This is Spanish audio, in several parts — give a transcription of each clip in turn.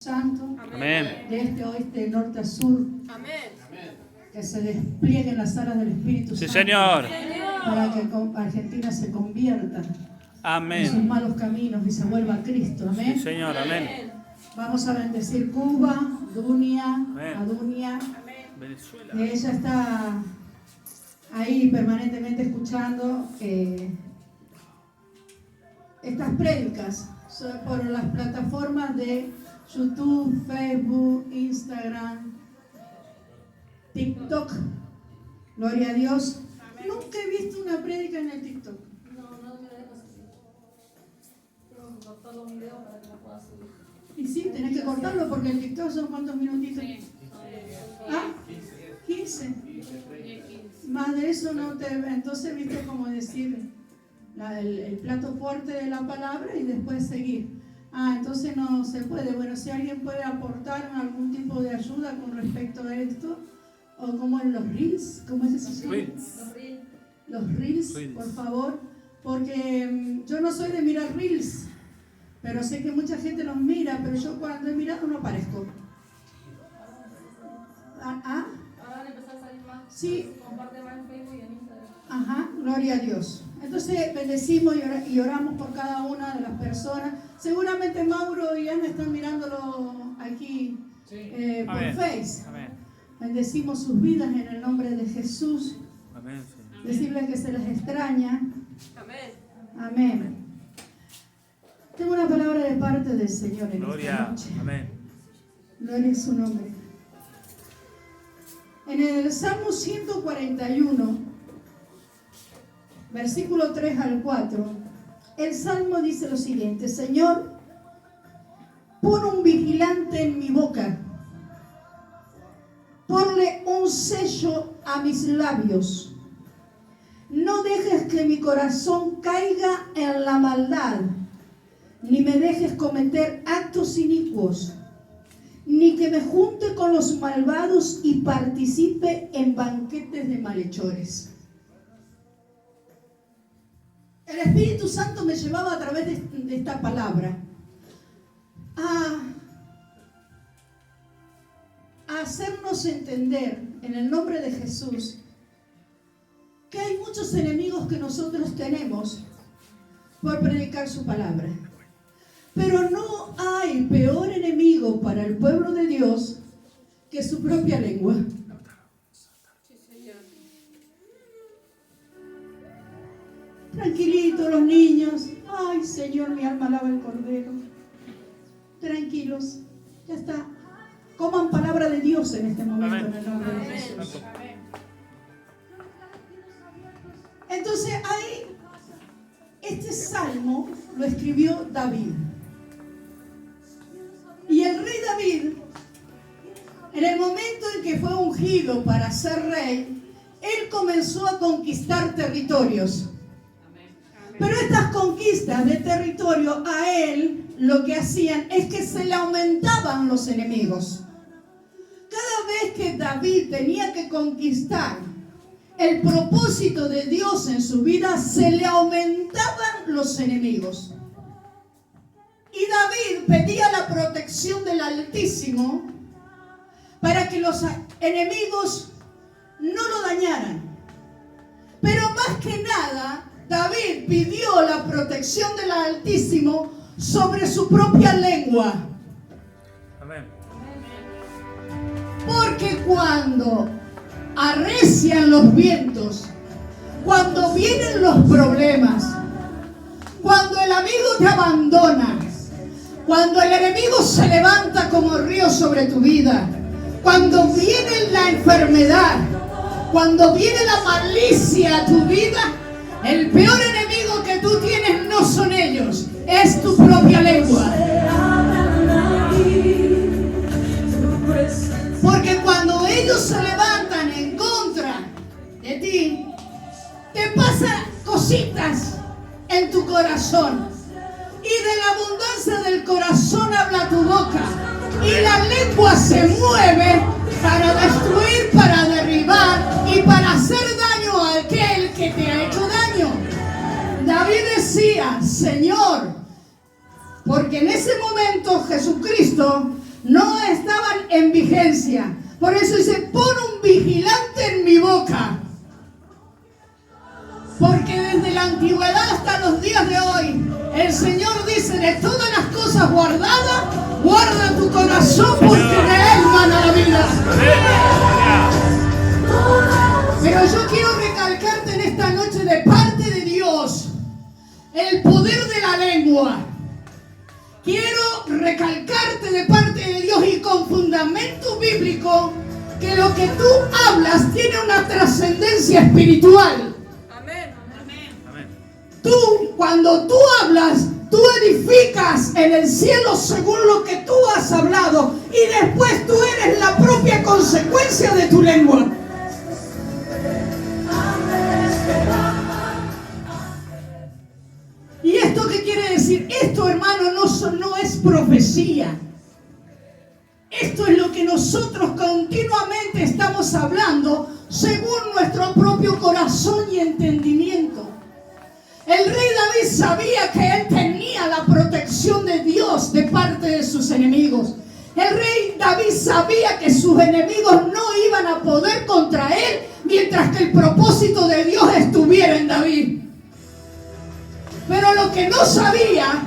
Santo, Amén. de este a oeste, de norte a sur. Amén. Que se desplieguen las alas del Espíritu Sí, Santo. Señor. Para que Argentina se convierta en sus Amén. malos caminos y se vuelva a Cristo. Amén. Sí, Señor. Amén. Vamos a bendecir Cuba, Dunia, Amén. Adunia. Venezuela. Ella está ahí permanentemente escuchando estas prédicas por las plataformas de YouTube, Facebook, Instagram, TikTok. Gloria a Dios. Nunca he visto una prédica en el TikTok. No me dejas así. Tengo que cortar los videos para que la pueda subir. Y sí, tenés que cortarlo porque el TikTok son cuántos minutitos. ¿Ah? 15. Más de eso no te... Entonces, viste, como decir el plato fuerte de la palabra y después seguir. Entonces no se puede. Bueno, si alguien puede aportar algún tipo de ayuda con respecto a esto, o como en los reels, ¿cómo es eso? Los reels, por favor, porque yo no soy de mirar reels, pero sé que mucha gente los mira, pero yo cuando he mirado no aparezco. Ahora van a empezar a salir más. Sí. Comparte más en Facebook y en Instagram. Ajá, gloria a Dios. Entonces bendecimos y oramos por cada una de las personas. Seguramente Mauro y Ana están mirándolo aquí por Amén. Face. Amén. Bendecimos sus vidas en el nombre de Jesús. Amén, Señor. Decirles que se les extraña. Amén. Amén. Tengo una palabra de parte del Señor en esta Gloria. noche. Amén. Gloria a su nombre. En el Salmo 141, versículo 3 al 4, el Salmo dice lo siguiente: Señor, pon un vigilante en mi boca, ponle un sello a mis labios, no dejes que mi corazón caiga en la maldad, ni me dejes cometer actos inicuos, ni que me junte con los malvados y participe en banquetes de malhechores. El Espíritu Santo me llevaba a través de esta palabra a hacernos entender en el nombre de Jesús que hay muchos enemigos que nosotros tenemos por predicar su palabra. Pero no hay peor enemigo para el pueblo de Dios que su propia lengua. Sí, Señor. Tranquilitos los niños. Ay, Señor, mi alma alaba el Cordero. Tranquilos, ya está. Coman palabra de Dios en este momento. Amén. En el nombre de Jesús. Amén. Entonces ahí, este salmo lo escribió David. Y el rey David, en el momento en que fue ungido para ser rey, él comenzó a conquistar territorios. Pero estas conquistas de territorio a él lo que hacían es que se le aumentaban los enemigos. Cada vez que David tenía que conquistar el propósito de Dios en su vida, se le aumentaban los enemigos. Y David pedía la protección del Altísimo para que los enemigos no lo dañaran. Pero más que nada, David pidió la protección del Altísimo sobre su propia lengua. Amén. Porque cuando arrecian los vientos, cuando vienen los problemas, cuando el amigo te abandona, cuando el enemigo se levanta como río sobre tu vida, cuando viene la enfermedad, cuando viene la malicia a tu vida, el peor enemigo que tú tienes no son ellos, es tu propia lengua. Porque cuando ellos se levantan en contra de ti, te pasan cositas en tu corazón. Y de la abundancia del corazón habla tu boca. Y la lengua se mueve para destruir, para derribar y para hacer daño a aquel que te ha hecho daño. David decía: Señor, porque en ese momento Jesucristo no estaban en vigencia. Por eso dice, pon un vigilante en mi boca. Porque desde la antigüedad hasta los días de hoy, el Señor dice, de todas las cosas guardadas, guarda tu corazón porque de él mana la vida. Pero yo quiero recalcarte en esta noche de parte de Dios, el poder de la lengua. Quiero recalcarte de parte de Dios y con fundamento bíblico que lo que tú hablas tiene una trascendencia espiritual. Tú, cuando tú hablas, tú edificas en el cielo según lo que tú has hablado y después tú eres la propia consecuencia de tu lengua. ¿Y esto qué quiere decir? Esto, hermano, no es profecía. Esto es lo que nosotros continuamente estamos hablando según nuestro propio corazón y entendimiento. El rey David sabía que él tenía la protección de Dios de parte de sus enemigos. El rey David sabía que sus enemigos no iban a poder contra él mientras que el propósito de Dios estuviera en David. Pero lo que no sabía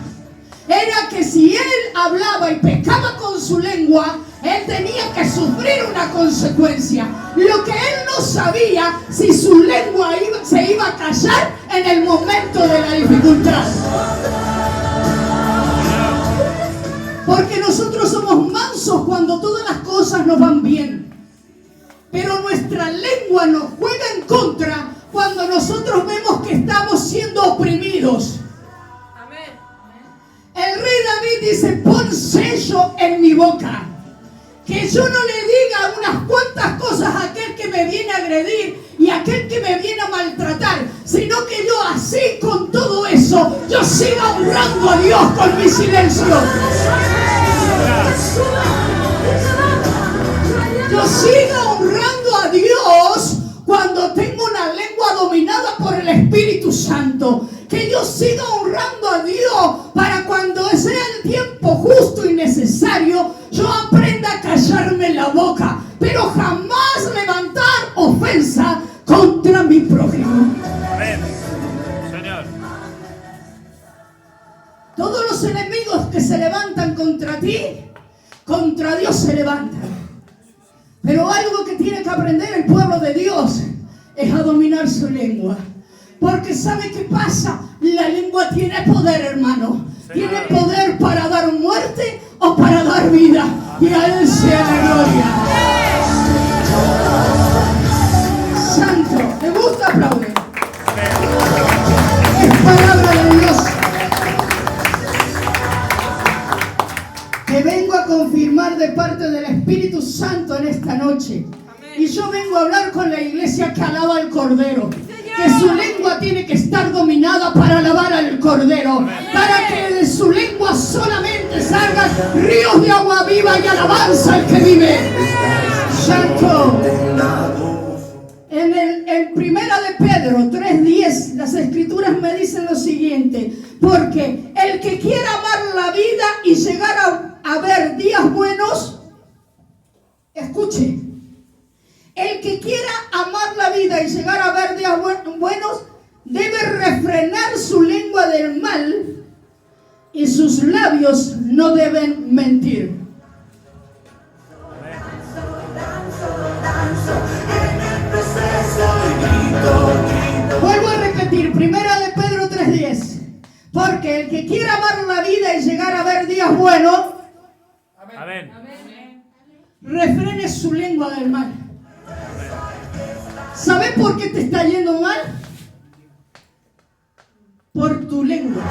era que si él hablaba y pecaba con su lengua, él tenía que sufrir una consecuencia. Lo que él no sabía, si su lengua se iba a callar en el momento de la dificultad. Porque nosotros somos mansos cuando todas las cosas nos van bien. Pero nuestra lengua nos juega en contra cuando nosotros vemos que estamos siendo oprimidos. El rey David dice, pon sello en mi boca. Que yo no le diga unas cuantas cosas a aquel que me viene a agredir y a aquel que me viene a maltratar, sino que yo así con todo eso, yo siga honrando a Dios con mi silencio. Yo siga honrando a Dios cuando tengo una lengua dominada por el Espíritu Santo. Que yo siga honrando a Dios para cuando sea el tiempo justo y necesario, yo aprenda a callarme la boca, pero jamás levantar ofensa contra mi prójimo. Amén. Señor. Todos los enemigos que se levantan contra ti, contra Dios se levantan. Pero algo que tiene que aprender el pueblo de Dios es a dominar su lengua. Porque ¿sabe qué pasa? La lengua tiene poder, hermano. Señor. Tiene poder para dar muerte o para dar vida. Y a Él sea la gloria. Santo. ¿Te gusta aplaudir? Es palabra de Dios. Que vengo a confirmar de parte del Espíritu Santo en esta noche. Y yo vengo a hablar con la iglesia que alaba al Cordero. Que su lengua tiene que estar dominada para alabar al Cordero. Para que de su lengua solamente salgan ríos de agua viva y alabanza al que vive. Santo. En Primera de Pedro 3:10 las escrituras me dicen lo siguiente. Porque el que quiera amar la vida y llegar a ver días buenos, escuche. El que quiera amar la vida y llegar a ver días buenos, debe refrenar su lengua del mal y sus labios no deben mentir. Vuelvo a repetir, Primera de Pedro 3:10. Porque el que quiera amar la vida y llegar a ver días buenos, Amén. refrene su lengua del mal. ¿Sabes por qué te está yendo mal? Por tu lengua.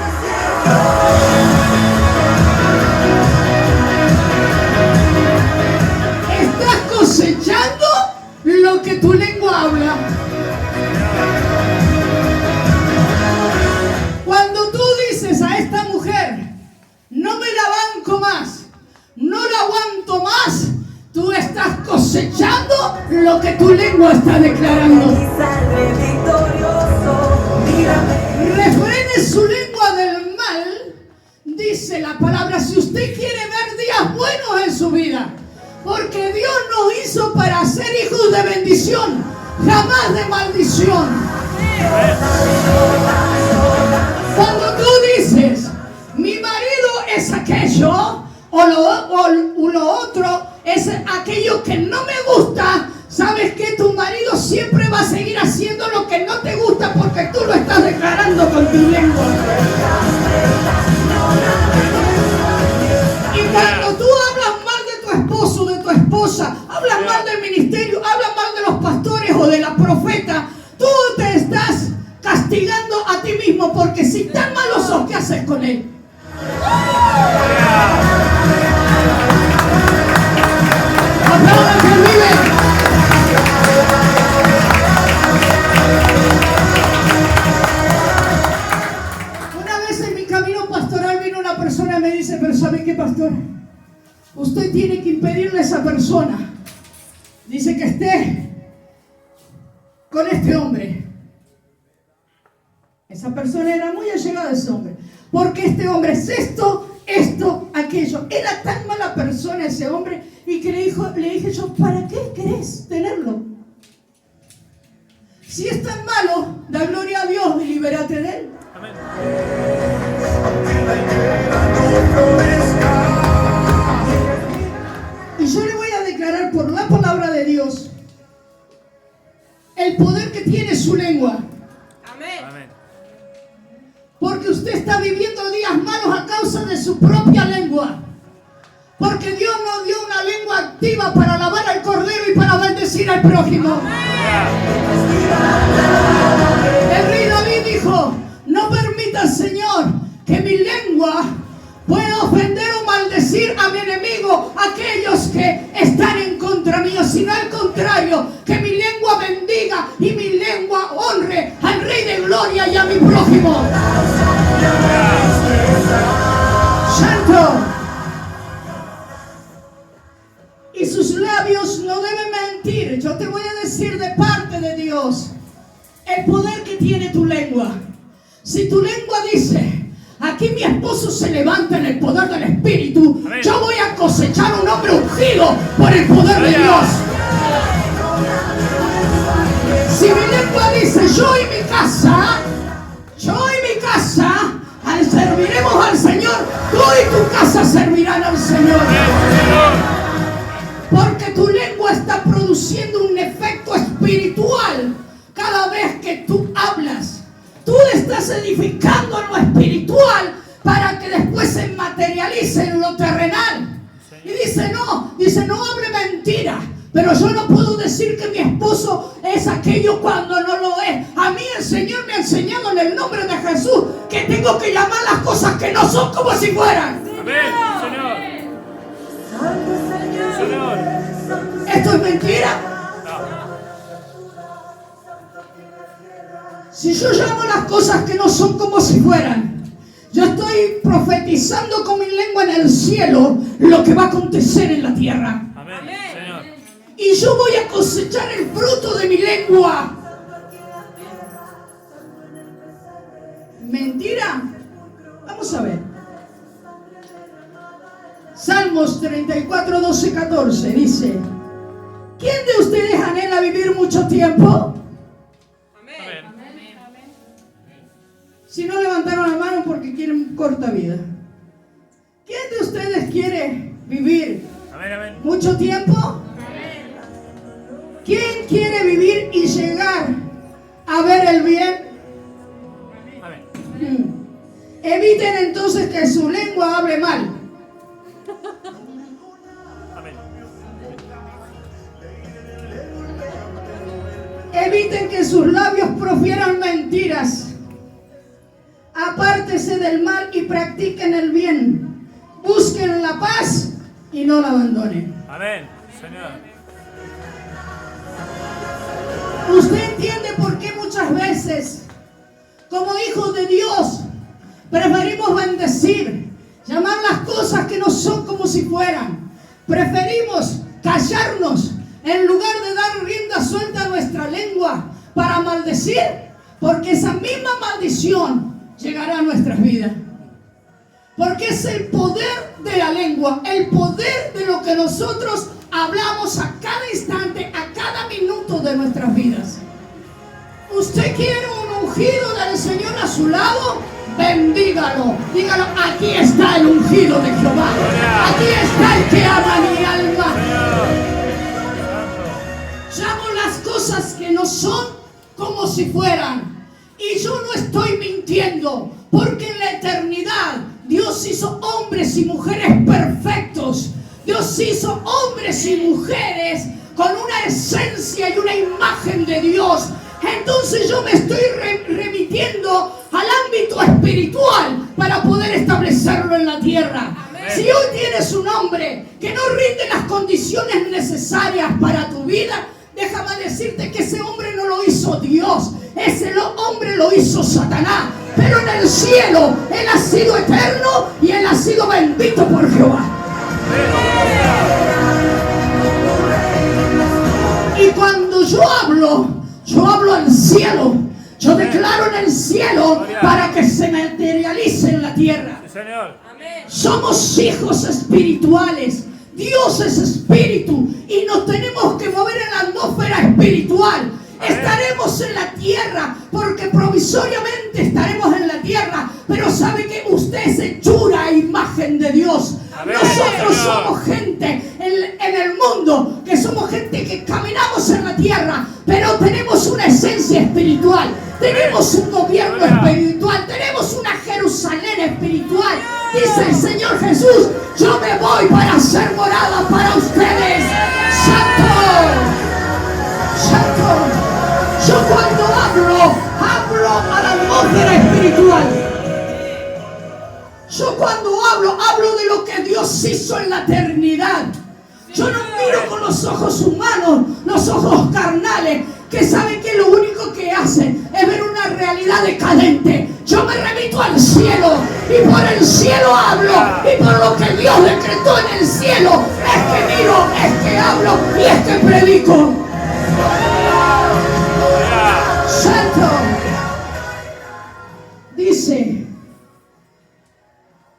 Estás cosechando lo que tu lengua habla. Cuando tú dices a esta mujer, no me la banco más, no la aguanto más, tú estás cosechando lo que tu lengua está declarando. Refrene su lengua del mal, dice la palabra. Si usted quiere ver días buenos en su su vida. Porque Dios nos hizo para ser hijos de bendición, jamás de maldición. Cuando tú dices, mi marido es aquello, o lo otro es aquello que no me gusta, sabes que tu marido siempre va a seguir haciendo lo que no te gusta porque tú lo estás declarando con tu lengua. Y cuando tú hablas mal de tu esposo, de tu esposa, hablas mal del ministerio, hablas mal de los pastores o de la profeta, tú te estás castigando a ti mismo, porque si tan malos sos, ¿qué haces con él? ¡Aplaudan que vive! Una vez en mi camino pastoral vino una persona y me dice, pero ¿sabe qué, pastor? Usted tiene que impedirle a esa persona, dice, que esté con este hombre. Esa persona era muy allegada a ese hombre, porque este hombre es esto, aquello. Era tan mala persona ese hombre, y que le dije yo, ¿para qué querés tenerlo? Si es tan malo, da gloria a Dios y libérate de él. Amén. Y yo le voy a declarar por la palabra de Dios el poder que tiene su lengua. Amén. Porque usted está viviendo días malos a causa de su propia lengua. Porque Dios nos dio una lengua activa para alabar al Cordero y para bendecir al prójimo. El rey David dijo, no permita, Señor, que mi lengua pueda ofender o maldecir a mi enemigo, aquellos que están en contra mío, sino al contrario, que mi lengua bendiga y mi lengua honre al Rey de Gloria y a mi prójimo. Santo. Y sus labios no deben mentir. Yo te voy a decir de parte de Dios el poder que tiene tu lengua. Si tu lengua dice, aquí mi esposo se levanta en el poder del Espíritu, amén, yo voy a cosechar un hombre ungido por el poder de Dios. Si mi lengua dice, yo y mi casa, serviremos al Señor, tú y tu casa servirán al Señor. Porque tu lengua está produciendo un efecto espiritual cada vez que tú hablas. Tú estás edificando en lo espiritual para que después se materialice en lo terrenal. Y dice, no hable mentira. Pero yo no puedo decir que mi esposo es aquello cuando no lo es. A mí el Señor me ha enseñado en el nombre de Jesús que tengo que llamar las cosas que no son como si fueran. Amén, Señor. ¿Esto es mentira? Si yo llamo las cosas que no son como si fueran, yo estoy profetizando con mi lengua en el cielo lo que va a acontecer en la tierra. Amén, Señor. Y yo voy a cosechar el fruto de mi lengua. ¿Mentira? Vamos a ver. Salmos 34, 12, 14 dice, ¿quién de ustedes anhela vivir mucho tiempo? Amén. Si no levantaron la mano porque quieren corta vida. ¿Quién de ustedes quiere vivir Amén. mucho tiempo? ¿Quién quiere vivir y llegar a ver el bien? Amén. Eviten entonces que su lengua hable mal. Amén. Eviten que sus labios profieran mentiras. Apártese del mal y practiquen el bien. Busquen la paz y no la abandonen. Amén, Señor. ¿Usted entiende por qué muchas veces, como hijos de Dios, preferimos bendecir, llamar las cosas que no son como si fueran? Preferimos callarnos en lugar de dar rienda suelta a nuestra lengua para maldecir, porque esa misma maldición llegará a nuestras vidas. Porque es el poder de la lengua, el poder de lo que nosotros hablamos a cada instante, a cada minuto de nuestras vidas. ¿Usted quiere un ungido del Señor a su lado? Bendígalo. Dígalo, aquí está el ungido de Jehová. Aquí está el que ama mi alma. Llamo las cosas que no son como si fueran. Y yo no estoy mintiendo, porque en la eternidad Dios hizo hombres y mujeres perfectos. Dios hizo hombres y mujeres con una esencia y una imagen de Dios. Entonces yo me estoy remitiendo al ámbito espiritual para poder establecerlo en la tierra. Amén. Si hoy tienes un hombre que no rinde las condiciones necesarias para tu vida, déjame decirte que ese hombre no lo hizo Dios. Ese hombre lo hizo Satanás. Pero en el cielo él ha sido eterno y él ha sido bendito por Jehová. Y cuando yo hablo al cielo. Yo declaro en el cielo para que se materialice en la tierra. Somos hijos espirituales. Dios es espíritu y nos tenemos que mover en la atmósfera espiritual. Estaremos en la tierra porque provisoriamente estaremos en la tierra, pero sabe que usted es hechura a imagen de Dios. Nosotros somos gente en el mundo, que somos gente que caminamos en la tierra, pero tenemos una esencia espiritual, tenemos un gobierno espiritual, tenemos una Jerusalén espiritual. Dice el Señor Jesús, yo me voy para hacer morada para ustedes. ¡Santo! ¡Santo! Yo cuando hablo a la atmósfera espiritual. Yo cuando hablo de lo que Dios hizo en la eternidad. Yo no miro con los ojos humanos, los ojos carnales, que saben que lo único que hacen es ver una realidad decadente. Yo me remito al cielo y por el cielo hablo, y por lo que Dios decretó en el cielo es que miro, es que hablo y es que predico. Santo. Dice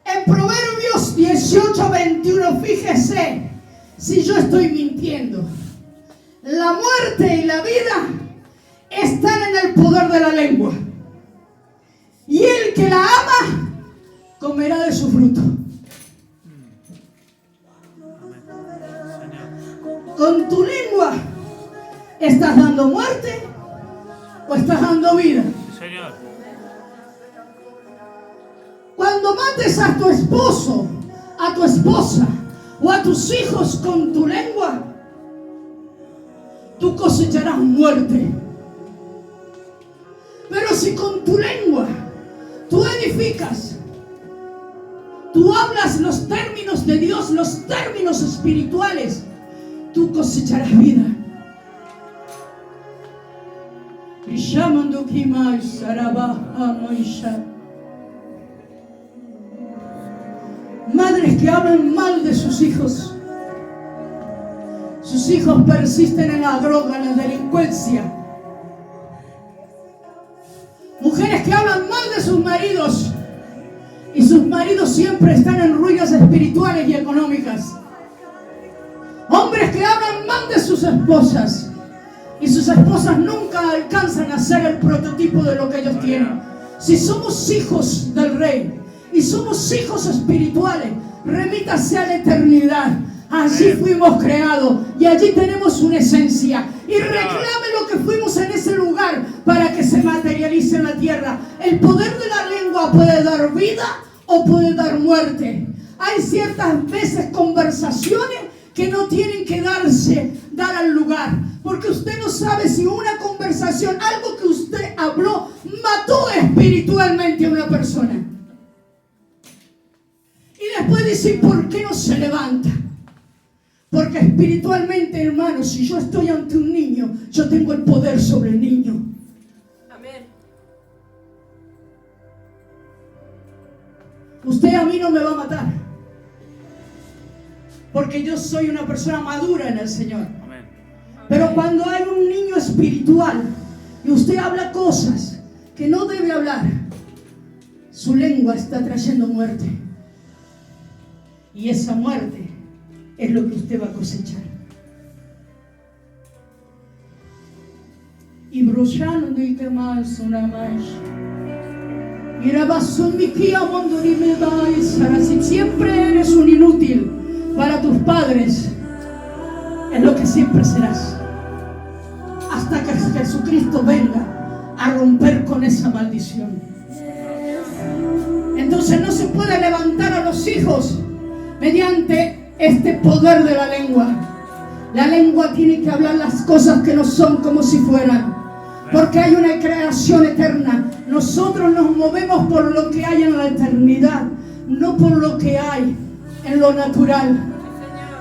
en Proverbios 18:21, fíjese si yo estoy mintiendo. La muerte y la vida están en el poder de la lengua, y el que la ama comerá de su fruto. Con tu lengua estás dando muerte o estás dando vida. Señor. Cuando mates a tu esposo, a tu esposa o a tus hijos con tu lengua, tú cosecharás muerte. Pero si con tu lengua tú edificas, tú hablas los términos de Dios, los términos espirituales, tú cosecharás vida. Madres que hablan mal de sus hijos. Sus hijos persisten en la droga, en la delincuencia. Mujeres que hablan mal de sus maridos y sus maridos siempre están en ruinas espirituales y económicas. Hombres que hablan mal de sus esposas y sus esposas nunca alcanzan a ser el prototipo de lo que ellos tienen. Si somos hijos del Rey y somos hijos espirituales, remítase a la eternidad. Allí fuimos creados y allí tenemos una esencia. Y reclame lo que fuimos en ese lugar para que se materialice en la tierra. El poder de la lengua puede dar vida o puede dar muerte. Hay ciertas veces conversaciones que no tienen que dar al lugar, porque usted no sabe si una conversación, algo que usted habló, mató espiritualmente a una persona. Y después dice, ¿por qué no se levanta? Porque espiritualmente, hermano, si yo estoy ante un niño, yo tengo el poder sobre el niño. Amén. Usted a mí no me va a matar, porque yo soy una persona madura en el Señor. Amén. Pero cuando hay un niño espiritual y usted habla cosas que no debe hablar, su lengua está trayendo muerte. Y esa muerte es lo que usted va a cosechar. Y brullando y que más una más. Y si siempre eres un inútil para tus padres, es lo que siempre serás. Hasta que Jesucristo venga a romper con esa maldición. Entonces no se puede levantar a los hijos mediante este poder de la lengua. La lengua tiene que hablar las cosas que no son como si fueran. Porque hay una creación eterna. Nosotros nos movemos por lo que hay en la eternidad, no por lo que hay en lo natural.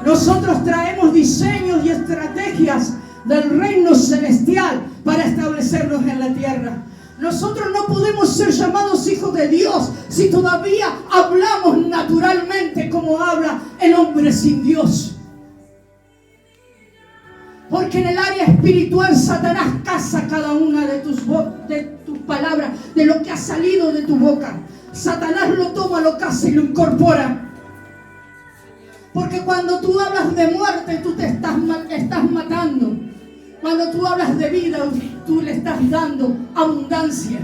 Nosotros traemos diseños y estrategias del reino celestial para establecernos en la tierra. Nosotros no podemos ser llamados hijos de Dios si todavía hablamos naturalmente como habla el hombre sin Dios. Porque en el área espiritual Satanás caza cada una de tus palabras, de lo que ha salido de tu boca. Satanás lo toma, lo caza y lo incorpora. Porque cuando tú hablas de muerte, tú te estás matando. Cuando tú hablas de vida, tú le estás dando abundancia.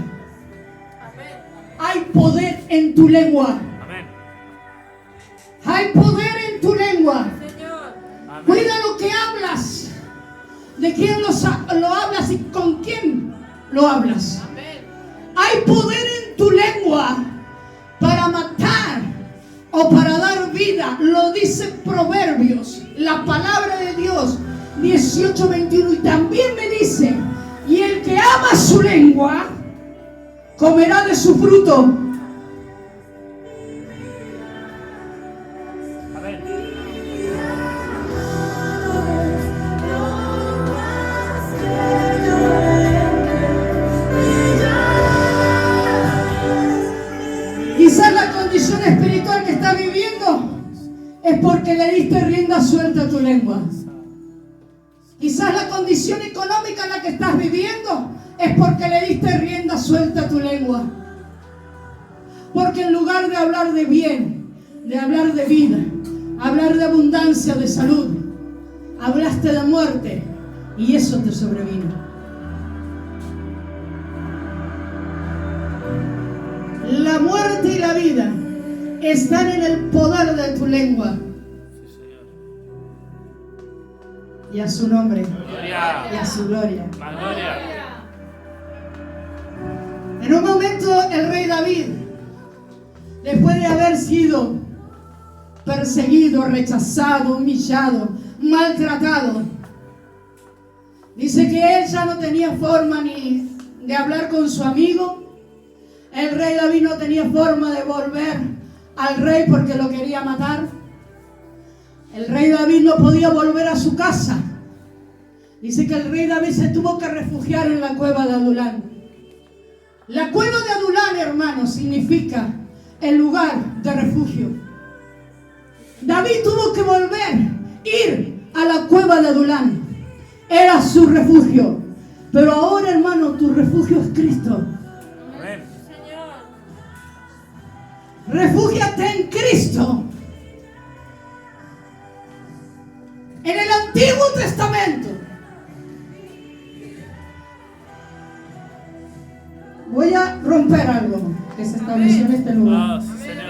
Hay poder en tu lengua. Hay poder en tu lengua. Cuida lo que hablas. ¿De quién lo hablas y con quién lo hablas? Hay poder en tu lengua para matar o para dar vida. Lo dice Proverbios, la palabra de Dios 18:21. Y también me dice, y el que ama su lengua comerá de su fruto. Quizás la condición espiritual que estás viviendo es porque le diste rienda suelta a tu lengua. Quizás la condición económica en la que estás viviendo es porque le diste rienda suelta a tu lengua. Porque en lugar de hablar de bien, de hablar de vida, hablar de abundancia, de salud, hablaste de muerte y eso te sobrevino. La muerte y la vida están en el poder de tu lengua. Y a su nombre. Gloria. Y a su gloria. La gloria. En un momento el rey David, después de haber sido perseguido, rechazado, humillado, maltratado, dice que él ya no tenía forma ni de hablar con su amigo. El rey David no tenía forma de volver al rey porque lo quería matar. El rey David no podía volver a su casa. Dice que el rey David se tuvo que refugiar en la cueva de Adulán. La cueva de Adulán, hermanos, significa el lugar de refugio. David tuvo que ir a la cueva de Adulán. Era su refugio. Pero ahora, hermano, tu refugio es Cristo. Refúgiate en Cristo. En el Antiguo Testamento, voy a romper algo que se estableció en este lugar.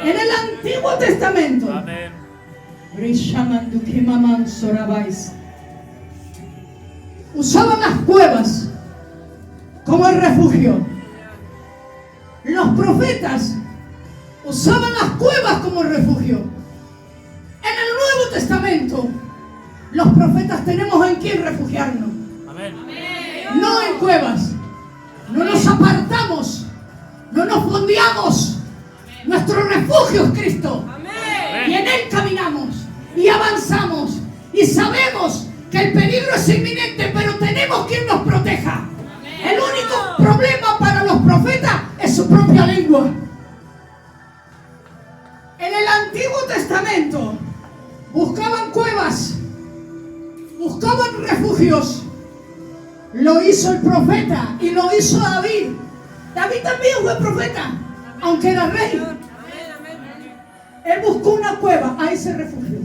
En el Antiguo Testamento, usaban las cuevas como el refugio. Los profetas usaban las cuevas como refugio. En el Nuevo Testamento, los profetas tenemos en quién refugiarnos. Amén. No en cuevas. No nos apartamos. No nos fondeamos. Nuestro refugio es Cristo. Y en Él caminamos y avanzamos. Y sabemos que el peligro es inminente, pero tenemos quien nos proteja. El único problema para los profetas es su propia lengua. En el Antiguo Testamento buscaban cuevas, buscaban refugios. Lo hizo el profeta y lo hizo David. David también fue profeta, aunque era rey. Él buscó una cueva, ahí se refugió.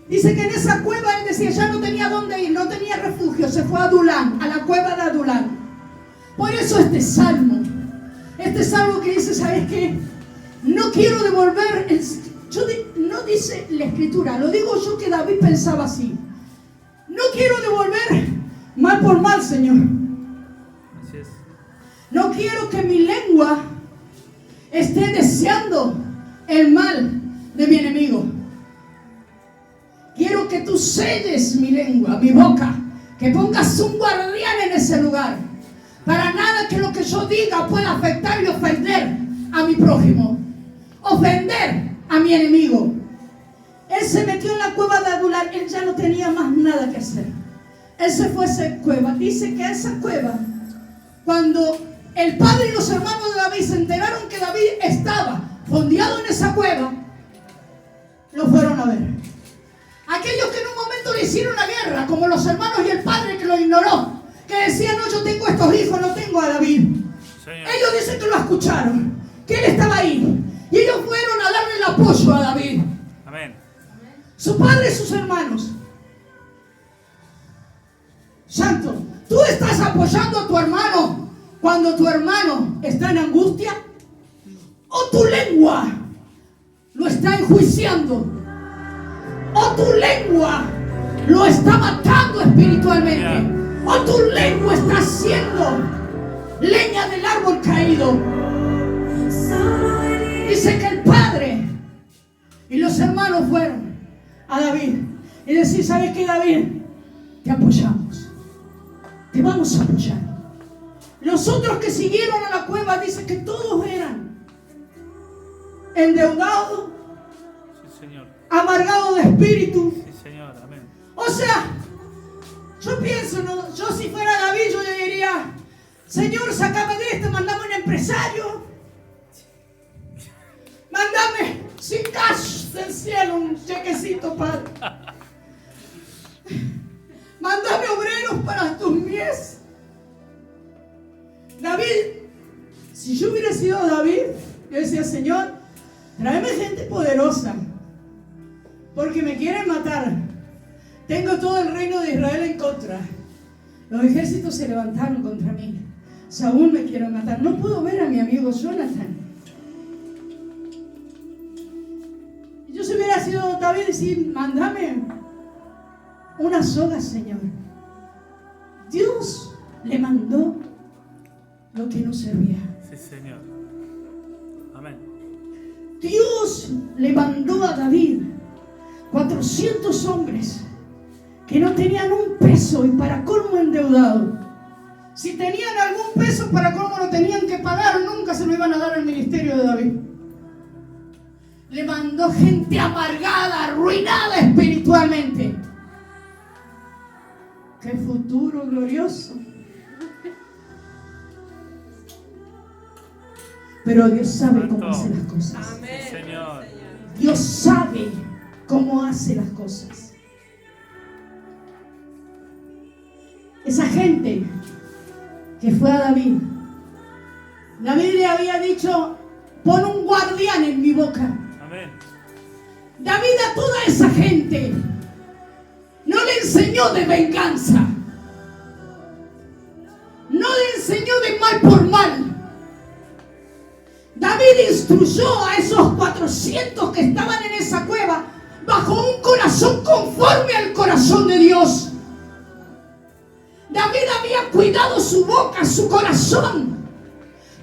Dice que en esa cueva él decía, ya no tenía dónde ir, no tenía refugio, se fue a Adulán, a la cueva de Adulán. Por eso este salmo que dice, ¿sabes qué? No quiero devolver, no dice la escritura, lo digo yo que David pensaba así. No quiero devolver mal por mal, Señor. Así es. No quiero que mi lengua esté deseando el mal de mi enemigo. Quiero que tú selles mi lengua, mi boca, que pongas un guardián en ese lugar. Para nada que lo que yo diga pueda afectar y ofender a mi prójimo, ofender a mi enemigo. Él se metió en la cueva de Adulam, él ya no tenía más nada que hacer. Él se fue a esa cueva. Dice que a esa cueva, cuando el padre y los hermanos de David se enteraron que David estaba fondeado en esa cueva, lo fueron a ver. Aquellos que en un momento le hicieron la guerra, como los hermanos y el padre que lo ignoró, que decían, no, yo tengo estos hijos, no tengo a David. Señor. Ellos dicen que lo escucharon, que él estaba ahí. Y ellos fueron a darle el apoyo a David. Amén. Su padre y sus hermanos. Santo, ¿tú estás apoyando a tu hermano cuando tu hermano está en angustia? ¿O tu lengua lo está enjuiciando? ¿O tu lengua lo está matando espiritualmente? ¿O tu lengua está haciendo leña del árbol caído? Dice que el padre y los hermanos fueron a David y decir, ¿sabes qué, David? Te apoyamos, te vamos a apoyar. Los otros que siguieron a la cueva, dice que todos eran endeudados, Sí, Señor. amargados de espíritu. Sí, Señor. Amén. O sea, yo pienso, ¿no? Yo si fuera David, yo le diría, Señor, sácame de esto, mandame un empresario, mándame sin cash del cielo un chequecito, Padre. Mándame obreros para tus mies. David, si yo hubiera sido David, yo decía, Señor, tráeme gente poderosa, porque me quieren matar. Tengo todo el reino de Israel en contra. Los ejércitos se levantaron contra mí. Saúl me quiere matar. No puedo ver a mi amigo Jonathan. Yo si hubiera sido David, decir, mándame una soga, Señor. Dios le mandó lo que no servía. Sí, Señor. Amén. Dios le mandó a David 400 hombres que no tenían un peso y para colmo endeudado. Si tenían algún peso, para colmo lo tenían que pagar, nunca se lo iban a dar al ministerio de David. Le mandó gente amargada, arruinada espiritualmente. ¡Qué futuro glorioso! Pero Dios sabe cómo hace las cosas. Sí, Señor. Dios sabe cómo hace las cosas. Esa gente que fue a David, David le había dicho, pon un guardián en mi boca. Amén. David a toda esa gente no le enseñó de venganza, no le enseñó de mal por mal. David instruyó a esos 400 que estaban en esa cueva bajo un corazón conforme al corazón de Dios. David había cuidado su boca, su corazón,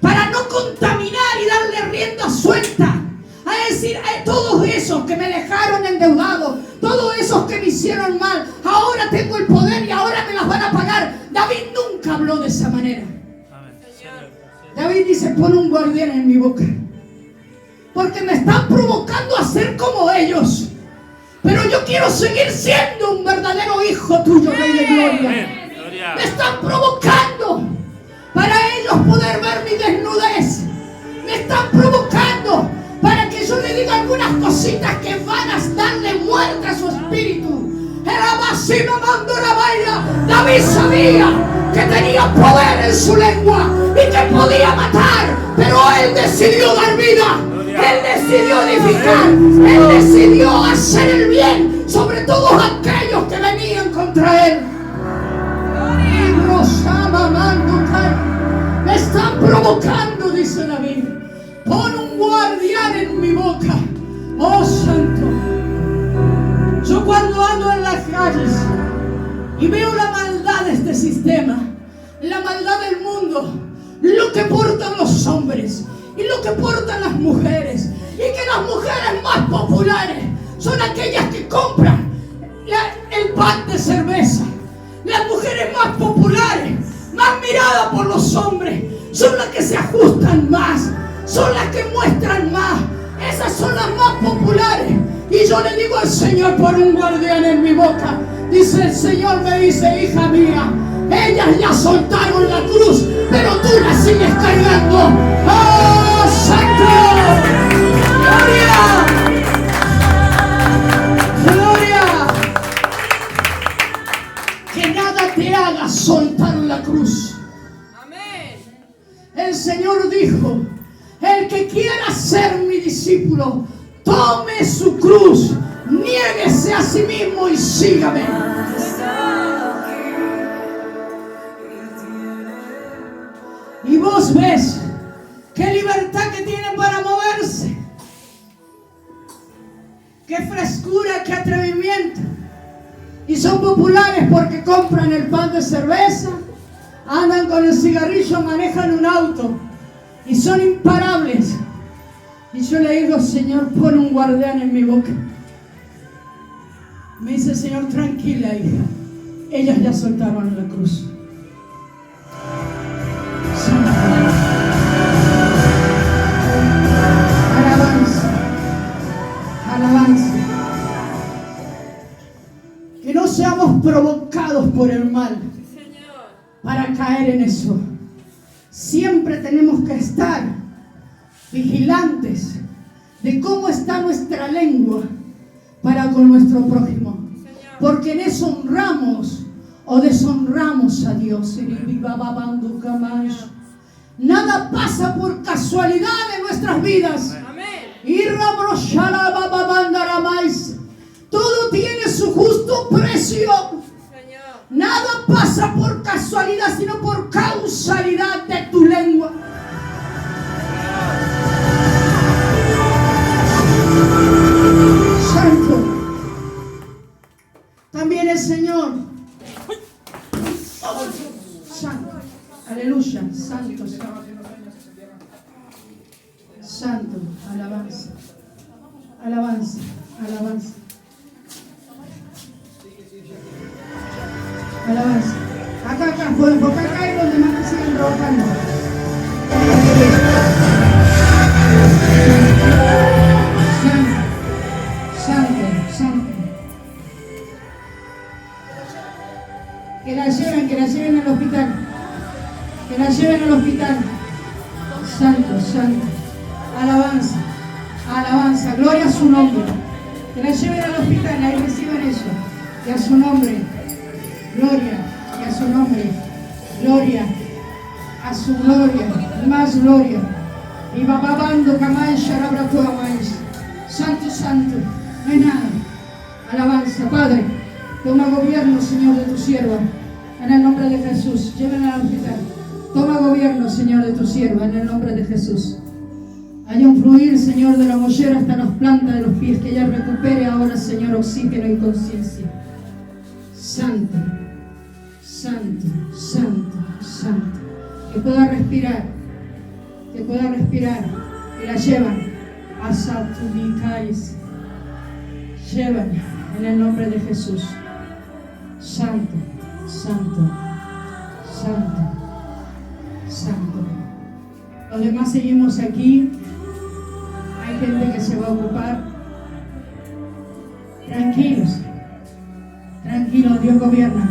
para no contaminar y darle rienda suelta. A decir, todos esos que me dejaron endeudado, todos esos que me hicieron mal, ahora tengo el poder y ahora me las van a pagar. David nunca habló de esa manera. Amén. Señor. David dice, pon un guardián en mi boca, porque me están provocando a ser como ellos, pero yo quiero seguir siendo un verdadero hijo tuyo, Rey de Gloria. Amén. Gloria. Me están provocando para ellos poder ver mi desnudez. Me están provocando para que yo le diga algunas cositas que van a darle muerte a su espíritu. David sabía que tenía poder en su lengua y que podía matar, pero él decidió dar vida. Él decidió edificar. Él decidió hacer el bien sobre todos aquellos que venían contra Él. Y Rosama Mandukai. Me están provocando, dice David. Pon un guardián en mi boca. Oh Santo. Yo cuando ando en las calles y veo la maldad de este sistema, la maldad del mundo, lo que portan los hombres y lo que portan las mujeres, y que las mujeres más populares son aquellas que compran el pan de cerveza. Las mujeres más populares, más miradas por los hombres, son las que se ajustan más, son las que muestran más. Esas son las más populares. Y yo le digo al Señor, por un guardián en mi boca. Dice el Señor, me dice, hija mía, ellas ya soltaron la cruz, pero tú la sigues cargando. ¡Oh, Santo! ¡Gloria! ¡Gloria! Que nada te haga soltar la cruz. Amén. El Señor dijo, el que quiera ser mi discípulo, tome su cruz, niéguese a sí mismo y sígame. Y vos ves qué libertad que tienen para moverse, qué frescura, qué atrevimiento. Y son populares porque compran el pan de cerveza, andan con el cigarrillo, manejan un auto y son imparables. Y yo le digo, Señor, pon un guardián en mi boca. Me dice el Señor, tranquila, hija, ellas ya soltaron la cruz. Alabanza, alabanza. Que no seamos provocados por el mal para caer en eso. Siempre tenemos que estar vigilantes de cómo está nuestra lengua para con nuestro prójimo, porque en eso honramos o deshonramos a Dios. Nada pasa por casualidad en nuestras vidas. Todo tiene su justo precio. Nada pasa por casualidad, sino por causalidad de tu lengua. Santo. También el Señor. Santo. Aleluya. Santo. Santo. Alabanza. Alabanza. Alabanza. Alabanza. Acá, porque acá hay los demás que siguen trabajando. Santo. Que la lleven al hospital. Que la lleven al hospital. Santo. Alabanza. Gloria a su nombre. Que la lleven al hospital, ahí reciban eso. Y a su nombre. Gloria. Y a su nombre. Gloria. A su gloria. Más gloria. Y bababando kamay sharabrato amay. Santo. No hay nada. Alabanza. Padre, toma gobierno, Señor, de tu sierva. En el nombre de Jesús. Llévenla al hospital. Toma gobierno, Señor, de tu sierva. En el nombre de Jesús. Haya un fluir, Señor, de la mollera hasta las plantas de los pies. Que ella recupere ahora, Señor, oxígeno y conciencia. Santo. Que pueda respirar. Que la llevan a Satumicais. Llevan en el nombre de Jesús. Santo. Los demás seguimos aquí. Hay gente que se va a ocupar. Tranquilos, Dios gobierna.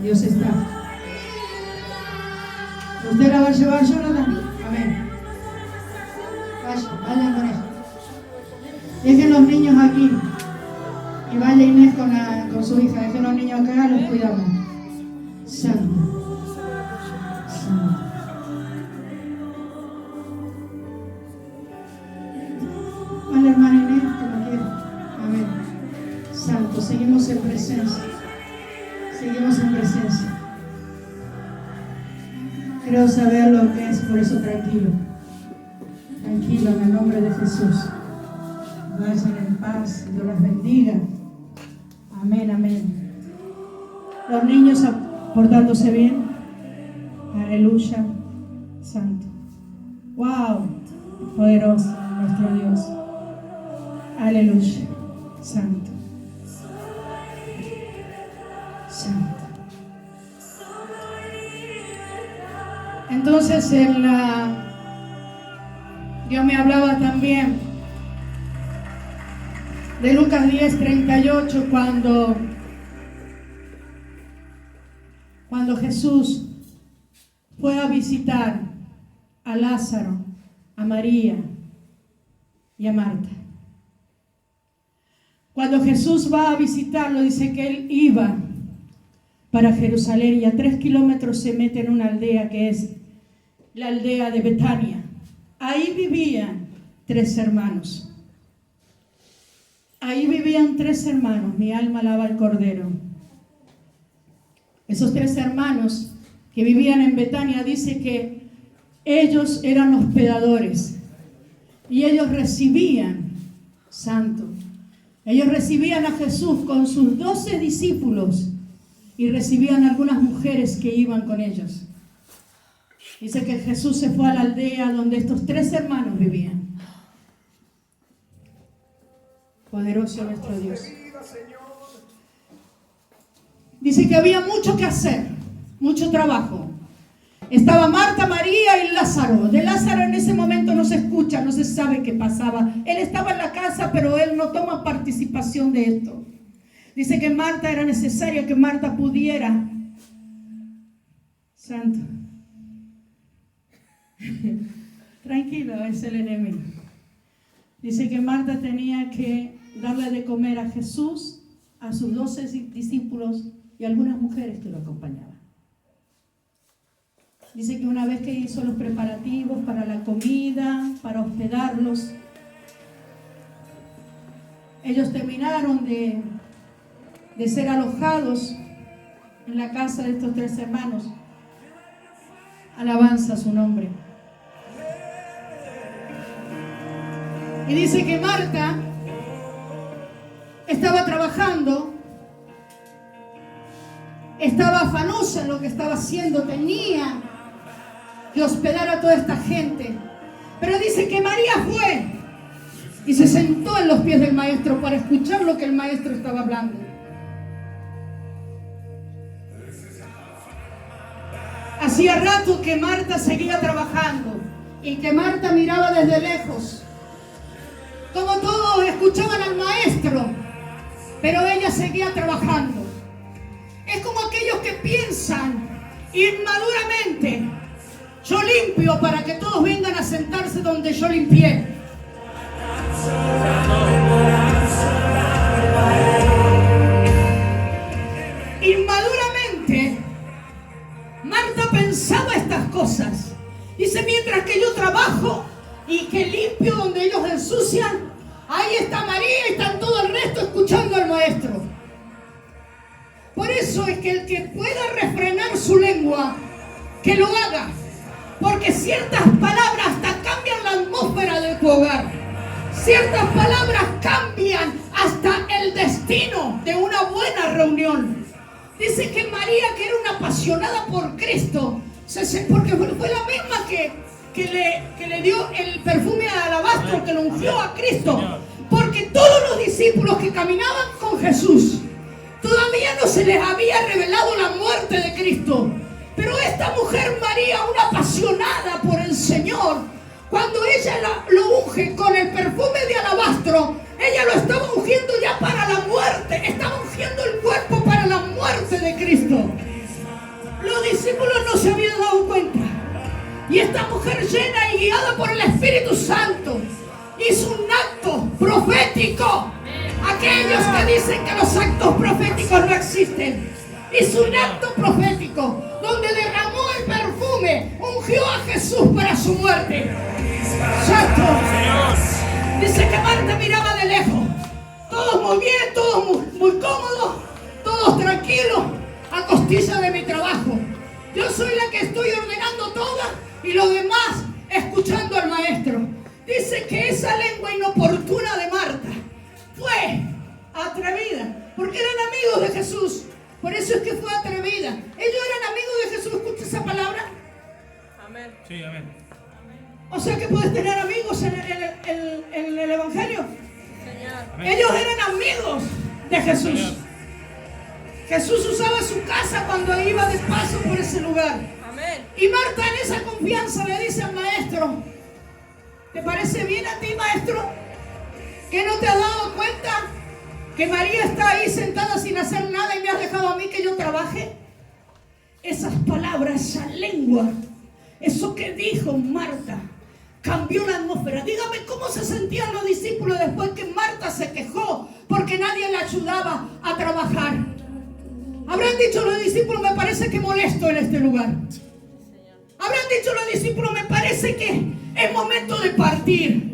Dios está. ¿Usted la va a llevar, Jonathan? Amén. Vayan con ella. Dejen los niños aquí. Y vaya Inés con su hija. Dejen los niños acá, los cuidamos. Santo. Seguimos en presencia. Seguimos en presencia. Quiero saber lo que es, por eso tranquilo. Tranquilo, en el nombre de Jesús. Vayan en paz. Dios los bendiga. Amén, amén. Los niños portándose bien. Aleluya. Santo. Wow. Poderoso nuestro Dios. Aleluya. Santo. Santo. Entonces Dios me hablaba también de Lucas 10:38 cuando Jesús fue a visitar a Lázaro, a María y a Marta. Cuando Jesús va a visitarlo, dice que él iba para Jerusalén y a 3 kilómetros se mete en una aldea que es la aldea de Betania. Ahí vivían 3 hermanos. Ahí vivían 3 hermanos. Mi alma alaba al Cordero. Esos 3 hermanos que vivían en Betania, dice que ellos eran hospedadores y ellos recibían, santo, ellos recibían a Jesús con sus 12 discípulos y recibían algunas mujeres que iban con ellos. Dice que Jesús se fue a la aldea donde estos 3 hermanos vivían. Poderoso nuestro Dios. Dice que había mucho que hacer, mucho trabajo. Estaba Marta, María y Lázaro. De Lázaro en ese momento no se escucha, no se sabe qué pasaba. Él estaba en la casa, pero él no toma participación de esto. Dice que Marta era necesario que Marta pudiera. Santo. Tranquilo, es el enemigo. Dice que Marta tenía que darle de comer a Jesús, a sus 12 discípulos y a algunas mujeres que lo acompañaban. Dice que una vez que hizo los preparativos para la comida, para hospedarlos, ellos terminaron de ser alojados en la casa de estos 3 hermanos. Alabanza a su nombre. Y dice que Marta estaba trabajando, estaba afanosa en lo que estaba haciendo, tenía que hospedar a toda esta gente. Pero dice que María fue y se sentó en los pies del maestro para escuchar lo que el maestro estaba hablando. Hacía rato que Marta seguía trabajando y que Marta miraba desde lejos, como todos escuchaban al maestro, pero ella seguía trabajando. Es como aquellos que piensan inmaduramente: yo limpio para que todos vengan a sentarse donde yo limpié. Inmaduramente, Marta pensaba estas cosas. Dice: mientras que yo trabajo y que limpio donde ellos ensucian, ahí está María y están todo el resto escuchando al maestro. Por eso es que el que pueda refrenar su lengua, que lo haga. Porque ciertas palabras hasta cambian la atmósfera de tu hogar. Ciertas palabras cambian hasta el destino de una buena reunión. Dice que María, que era una apasionada por Cristo, porque fue la misma que le dio el perfume de alabastro, que lo ungió a Cristo. Porque todos los discípulos que caminaban con Jesús, todavía no se les había revelado la muerte de Cristo. Pero esta mujer María, una apasionada por el Señor, cuando ella lo unge con el perfume de alabastro, ella lo estaba ungiendo ya para la muerte. Estaba ungiendo el cuerpo para la muerte de Cristo. Los discípulos no se habían dado cuenta. Y esta mujer, llena y guiada por el Espíritu Santo, hizo un acto profético. Aquellos que dicen que los actos proféticos no existen, hizo un acto profético donde derramó el perfume, ungió a Jesús para su muerte. Santo. Dice que Marta miraba de lejos. Todos muy bien, todos todos muy cómodos, todos tranquilos, a costilla de mi trabajo. Yo soy la que estoy ordenando todo y los demás escuchando al maestro. Dice que esa lengua inoportuna de Marta fue atrevida, porque eran amigos de Jesús. Por eso es que fue atrevida. Ellos eran amigos de Jesús. ¿Escucha esa palabra? Amén. Sí, amén. O sea que puedes tener amigos en el Evangelio. Señor. Amén. Ellos eran amigos de Jesús. Señor. Jesús usaba su casa cuando iba de paso por ese lugar. Amén. Y Marta en esa confianza le dice al maestro: ¿te parece bien a ti, maestro? ¿Que no te has dado cuenta que María está ahí sentada sin hacer nada y me has dejado a mí que yo trabaje? Esas palabras, esa lengua, eso que dijo Marta, cambió la atmósfera. Dígame cómo se sentían los discípulos después que Marta se quejó porque nadie le ayudaba a trabajar. Habrán dicho los discípulos: me parece que molesto en este lugar. Habrán dicho los discípulos: me parece que es momento de partir.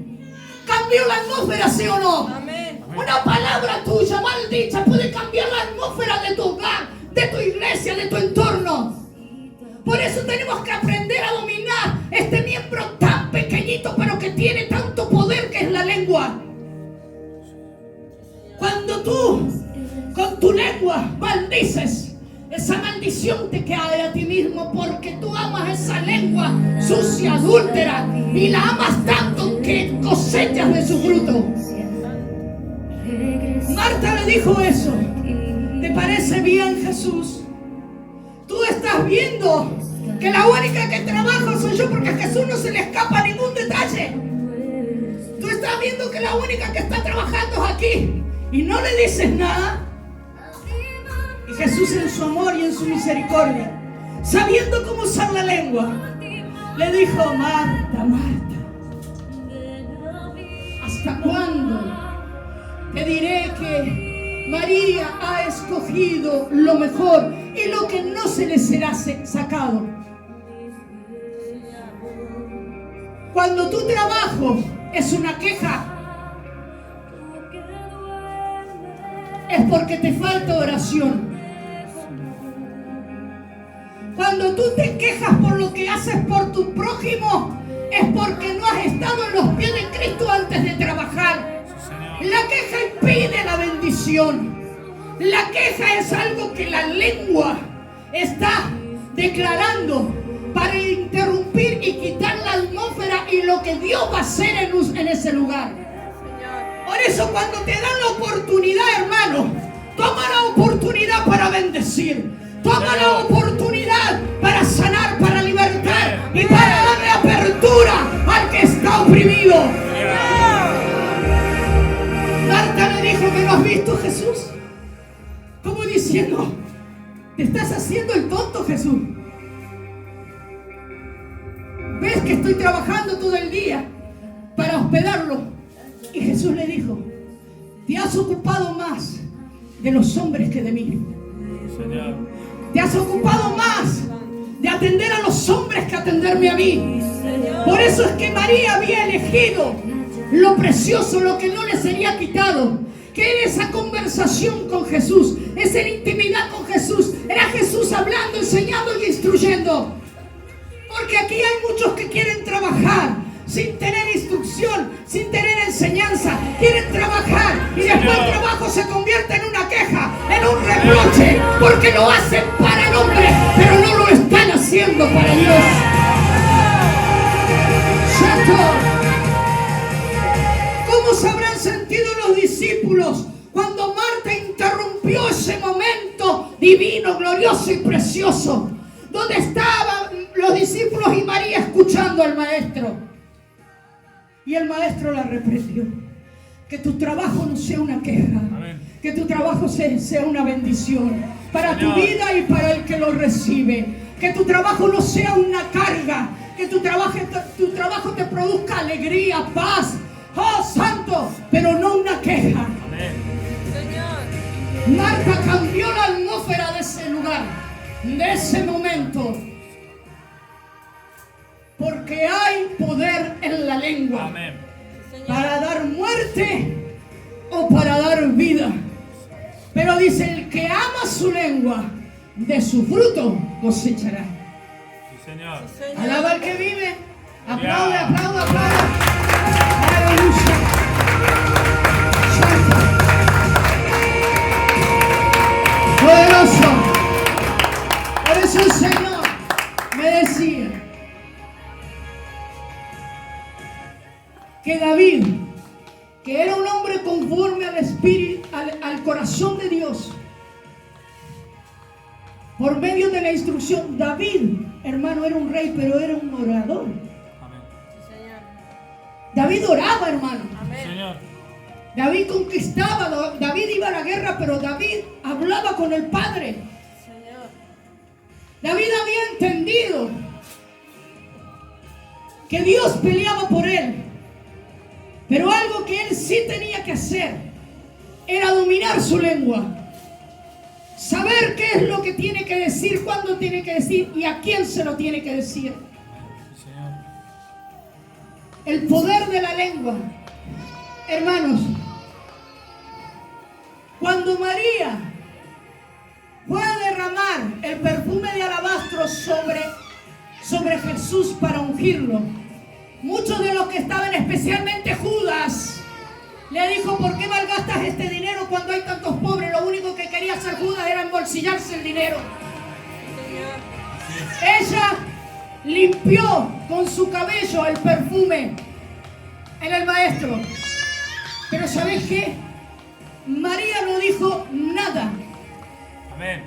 ¿Cambió la atmósfera, sí o no? Amén. Una palabra tuya mal dicha puede cambiar la atmósfera de tu hogar, de tu iglesia, de tu entorno. Por eso tenemos que aprender a dominar este miembro tan pequeñito pero que tiene tanto poder, que es la lengua. Cuando tú con tu lengua maldices, esa maldición te cae a ti mismo, porque tú amas esa lengua sucia, adúltera, y la amas tanto que cosechas de su fruto. Marta le dijo eso: ¿te parece bien, Jesús? Tú estás viendo que la única que trabaja soy yo, porque a Jesús no se le escapa ningún detalle. Tú estás viendo que la única que está trabajando es aquí y no le dices nada. Y Jesús, en su amor y en su misericordia, sabiendo cómo usar la lengua, le dijo: Marta, Marta, ¿hasta cuándo te diré que María ha escogido lo mejor y lo que no se le será sacado? Cuando tu trabajo es una queja, es porque te falta oración. Cuando tú te quejas por lo que haces por tu prójimo, es porque no has estado en los pies de Cristo antes de trabajar. La queja impide la bendición. La queja es algo que la lengua está declarando para interrumpir y quitar la atmósfera y lo que Dios va a hacer en ese lugar. Por eso, cuando te dan la oportunidad, hermano, toma la oportunidad para bendecir. Toma la oportunidad para sanar, para libertar y para darle apertura al que está oprimido. Marta le dijo: ¿que no has visto, Jesús? Como diciendo: te estás haciendo el tonto, Jesús. ¿Ves que estoy trabajando todo el día para hospedarlo? Y Jesús le dijo: te has ocupado más de los hombres que de mí. Señor. Te has ocupado más de atender a los hombres que atenderme a mí. Por eso es que María había elegido lo precioso, lo que no le sería quitado, que era esa conversación con Jesús, esa intimidad con Jesús. Era Jesús hablando, enseñando y instruyendo. Porque aquí hay muchos que quieren trabajar sin tener instrucción, sin tener enseñanza. Quieren trabajar y después el trabajo se convierte en una queja, en un reproche, porque lo hacen para el hombre, pero no lo están haciendo para Dios. Santo. ¿Cómo se habrán sentido los discípulos cuando Marta interrumpió ese momento divino, glorioso y precioso, donde estaban los discípulos y María escuchando al maestro? Y el maestro la reprendió: que tu trabajo no sea una queja. Amén. Que tu trabajo sea una bendición para tu vida y para el que lo recibe. Que tu trabajo no sea una carga. Que tu trabajo te produzca alegría, paz. ¡Oh, santo! Pero no una queja. Amén. Señor. Marta cambió la atmósfera de ese lugar, de ese momento. Porque hay poder en la lengua. Amén. Para dar muerte o para dar vida. Pero dice, el que ama su lengua, de su fruto cosechará. Sí, Señor. Alaba al que vive. Aplaude, aplaude, aplaude. Aleluya. Santo. Poderoso. Por eso el Señor me decía que David, que era un hombre conforme al espíritu, al corazón de Dios, por medio de la instrucción. David, hermano, era un rey, pero era un orador. Amén. David oraba, hermano. Señor. David conquistaba, David iba a la guerra, pero David hablaba con el Padre. David había entendido que Dios peleaba por él. Pero algo que él sí tenía que hacer era dominar su lengua. Saber qué es lo que tiene que decir, cuándo tiene que decir y a quién se lo tiene que decir. Sí, Señor. El poder de la lengua. Hermanos, cuando María fue a derramar el perfume de alabastro sobre Jesús para ungirlo, muchos de los que estaban, especialmente Judas, le dijo: ¿por qué malgastas este dinero cuando hay tantos pobres? Lo único que quería hacer Judas era embolsillarse el dinero. Ella limpió con su cabello el perfume en el maestro. Pero ¿sabes qué? María no dijo nada. Amén.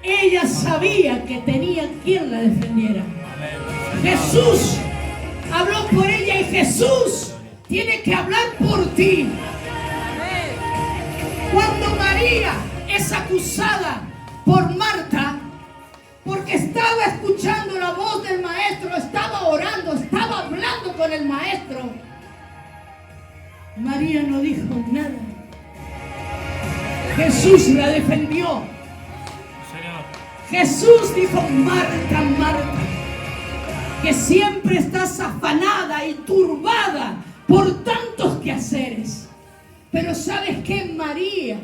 Ella sabía que tenía quien la defendiera. Amén. Jesús habló por ella y Jesús tiene que hablar por ti. Cuando María es acusada por Marta, porque estaba escuchando la voz del maestro, estaba orando, estaba hablando con el maestro, María no dijo nada. Jesús la defendió. Señor. Jesús dijo: Marta, Marta, que siempre estás afanada y turbada por tantos quehaceres. Pero ¿sabes qué? María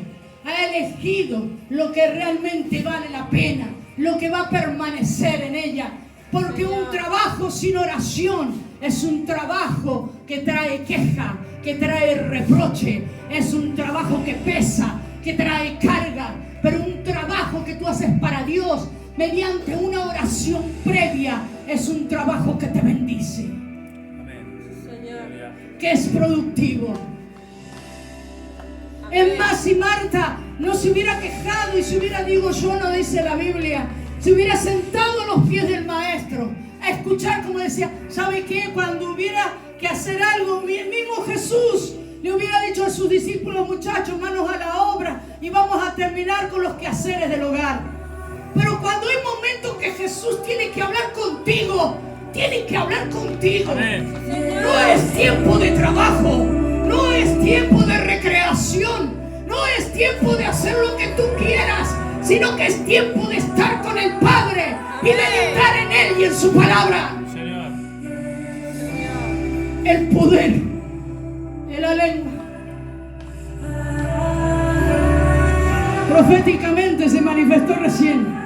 ha elegido lo que realmente vale la pena, lo que va a permanecer en ella. Porque un trabajo sin oración es un trabajo que trae queja, que trae reproche, es un trabajo que pesa, que trae carga. Pero un trabajo que tú haces para Dios mediante una oración previa es un trabajo que te bendice. Amén. Que es productivo. Es más, si Marta no se hubiera quejado y se hubiera, digo yo, no dice la Biblia, se hubiera sentado a los pies del maestro a escuchar, como decía, ¿sabe qué? Cuando hubiera que hacer algo, el mismo Jesús le hubiera dicho a sus discípulos: muchachos, manos a la obra y vamos a terminar con los quehaceres del hogar. Pero cuando hay momentos que Jesús tiene que hablar contigo, tiene que hablar contigo. Amén. No es tiempo de trabajo, no es tiempo de recreación, no es tiempo de hacer lo que tú quieras, sino que es tiempo de estar con el Padre y meditar en Él y en su palabra. Señor. El poder de la lengua. Proféticamente se manifestó recién.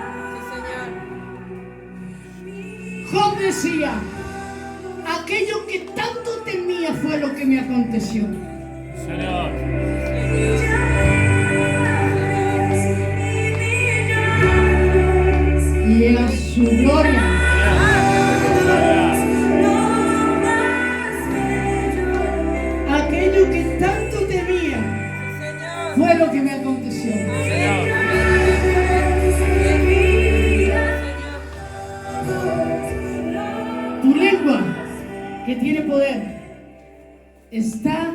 Job decía: aquello que tanto temía fue lo que me aconteció. Señor. Y a su gloria. Aquello que tanto temía fue lo que me aconteció. Tu lengua, que tiene poder, está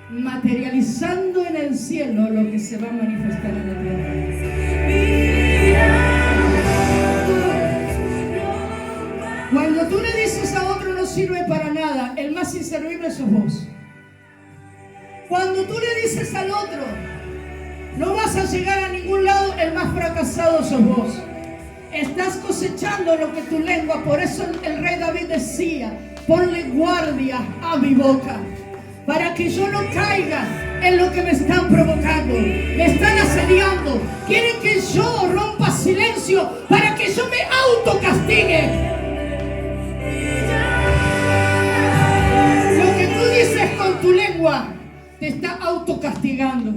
materializando en el cielo lo que se va a manifestar en la tierra. Cuando tú le dices a otro no sirve para nada, el más inservible sos vos. Cuando tú le dices al otro no vas a llegar a ningún lado, el más fracasado sos vos. Estás cosechando lo que tu lengua, por eso el rey David decía: ponle guardia a mi boca, para que yo no caiga Es lo que me están provocando. Me están asediando. Quieren que yo rompa silencio para que yo me autocastigue. Lo que tú dices con tu lengua te está autocastigando.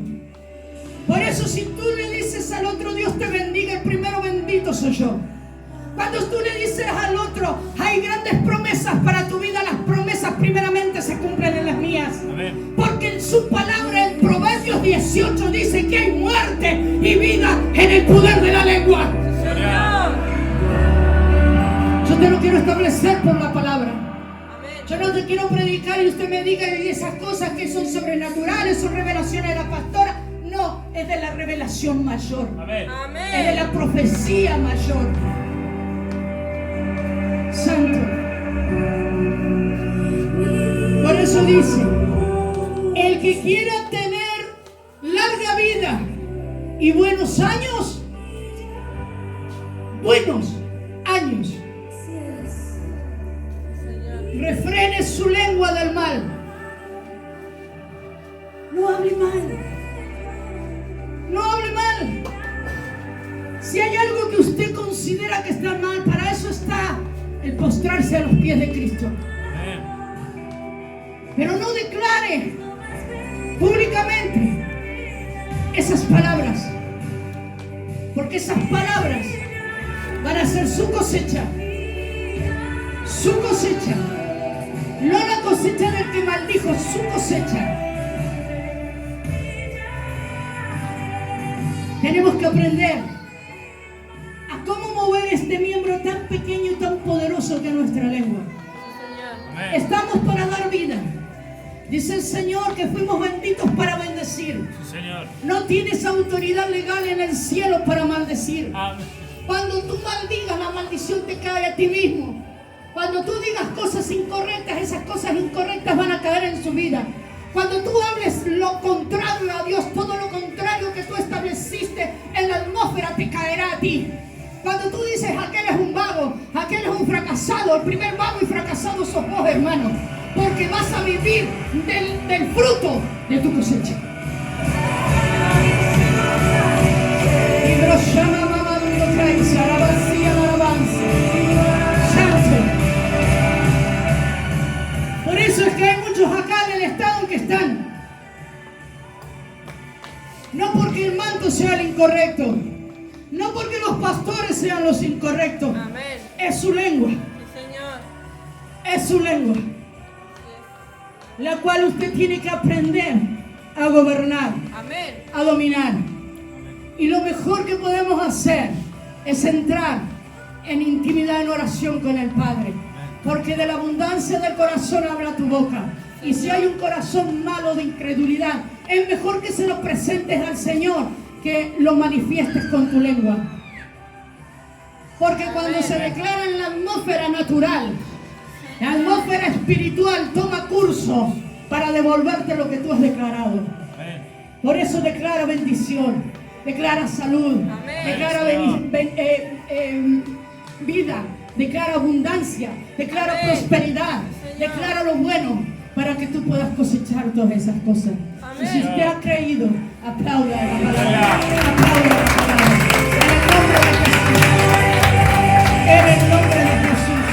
Por eso si tú le dices al otro Dios te bendiga, el primero bendito soy yo. Cuando tú le dices al otro hay grandes promesas para tu vida, las promesas primeramente se cumplen en las mías. Amén. Porque en su palabra en Proverbios 18 dice que hay muerte y vida en el poder de la lengua. Yo te lo quiero establecer por la palabra. Yo no te quiero predicar y usted me diga y esas cosas que son sobrenaturales, son revelaciones de la pastora. No, es de la revelación mayor. Amén. Es de la profecía mayor. Santo. Por eso dice, el que quiera tener larga vida y buenos años, refrene su lengua del mal. No hable mal. No hable mal. Si hay algo que usted considera que está mal, para eso está el postrarse a los pies de Cristo. Amén. Pero no declare públicamente esas palabras, porque esas palabras van a ser su cosecha. Su cosecha. No la cosecha del que maldijo, su cosecha. Tenemos que aprender a cómo mover este miembro tan pequeño y tan poderoso que es nuestra lengua. Amén. Estamos para dar vida. Dice el Señor que fuimos benditos para bendecir. Sí, Señor. No tienes autoridad legal en el cielo para maldecir. Amén. Cuando tú maldigas, la maldición te cae a ti mismo. Cuando tú digas cosas incorrectas, esas cosas incorrectas van a caer en su vida. Cuando tú hables lo contrario a Dios, todo lo contrario que tú estableciste en la atmósfera te caerá a ti. Cuando tú dices aquel es un vago, aquel es un fracasado, el primer vago y fracasado sos vos, hermano, porque vas a vivir del fruto de tu cosecha. Por eso es que hay muchos acá en el estado en que están. No porque el manto sea el incorrecto, no porque los pastores sean los incorrectos. Amén. Es su lengua, Sí, Señor. es su lengua, la cual usted tiene que aprender a gobernar, Amén. a dominar. Y lo mejor que podemos hacer es entrar en intimidad, en oración con el Padre. Porque de la abundancia del corazón habla tu boca. Y si hay un corazón malo de incredulidad, es mejor que se lo presentes al Señor que lo manifiestes con tu lengua. Porque cuando se declara en la atmósfera natural, la atmósfera espiritual toma curso para devolverte lo que tú has declarado. Amén. Por eso declara bendición, declara salud, Amén. declara vida, declara abundancia, declara Amén. prosperidad, Señor. declara lo bueno para que tú puedas cosechar todas esas cosas. Amén. Y si usted ha creído, aplauda la palabra. Aleluya. Aplauda la palabra. En el nombre de Jesús.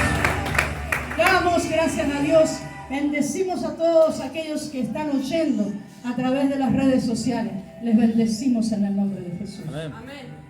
Damos gracias a Dios. Bendecimos a todos aquellos que están oyendo a través de las redes sociales. Les bendecimos en el nombre de Jesús. Amén. Amén.